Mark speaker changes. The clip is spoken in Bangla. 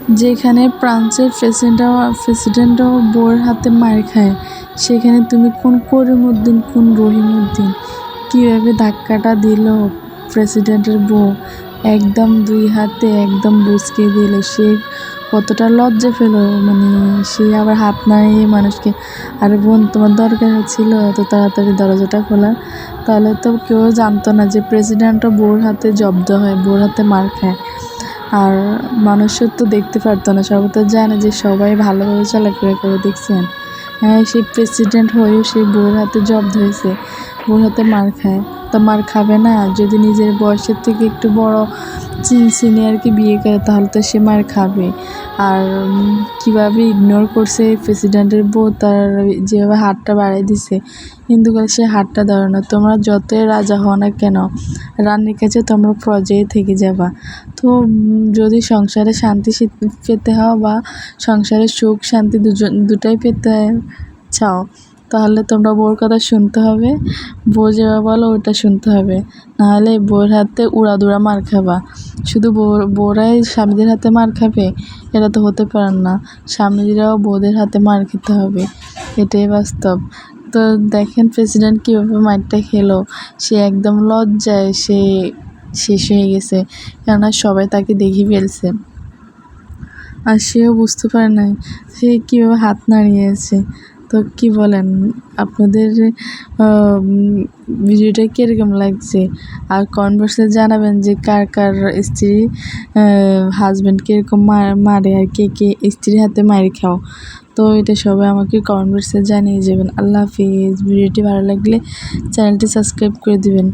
Speaker 1: যেখানে ফ্রান্সের প্রেসিডেন্টও বউয়ের হাতে মার খায়, সেখানে তুমি কোন করিমউদ্দিন কোন রহিমউদ্দিন কীভাবে ধাক্কাটা দিল প্রেসিডেন্টের বউ, একদম 2 হাতে একদম বুচকে দিল। সে কতটা লজ্জা পেল, মানে সে আবার হাত নাড়িয়ে মানুষকে, আরে বোন তোমার দরকার ছিল এত তাড়াতাড়ি দরজাটা খোলার, তাহলে তো কেউ জানতো না যে প্রেসিডেন্টও বউর হাতে জব্দ হয়, বউর হাতে মার খায়। আর মানুষের তো দেখতে পারতো না, সবাই তো জানে যে সবাই ভালোভাবে চলাফেরা করে, দেখছেন? হ্যাঁ, সেই প্রেসিডেন্ট হয়েও সেই বউয়ের হাতে জব্দ হয়েছে, বউয়ের হাতে মার খায়। তো মার খাবে না? যদি নিজের বয়সের থেকে একটু বড় সিনিয়রকে বিয়ে করে তাহলে তো সে মার খাবে। আর কীভাবে ইগনোর করছে প্রেসিডেন্টের বউ, তার যেভাবে হাতটা বাড়িয়ে দিছে, কিন্তু সে হাতটা ধরে না। তোমরা যতই রাজা হও না কেন, রানীর কাছে তোমরা প্রজাই থেকে যাবা। তো যদি সংসারে শান্তি পেতে হও বা সংসারে সুখ শান্তি দুটাই পেতে চাও, তাহলে তোমরা বউর কথা শুনতে হবে, বউ যেভাবে বলো ওটা শুনতে হবে, নাহলে বউয়ের হাতে উড়াদুরা মার খাবা। শুধু বউরাই স্বামীদের হাতে মার খাবে, এটা তো হতে পারে না। স্বামীরাও বউদের হাতে মার খেতে হবে, এটাই বাস্তব। তো দেখেন প্রেসিডেন্ট কীভাবে মারটা খেলো, সে একদম লজ্জায় সে শেষ হয়ে গেছে, কেননা সবাই তাকে দেখে ফেলছে। আর সেও বুঝতে পারে নাই সে কীভাবে হাত নাড়িয়েছে। তো কি বলেন, আপনাদের ভিডিওটা কীরকম লাগছে? আর কমেন্ট বক্সে জানাবেন যে কার কার স্ত্রী হাজব্যান্ড কীরকম মারে, আর কে কে স্ত্রীর হাতে মার খাও। তো এটা সবাই আমাকে কমেন্ট বক্সে জানিয়ে যাবেন। আল্লাহ হাফিজ। ভিডিওটি ভালো লাগলে চ্যানেলটি সাবস্ক্রাইব করে দিবেন।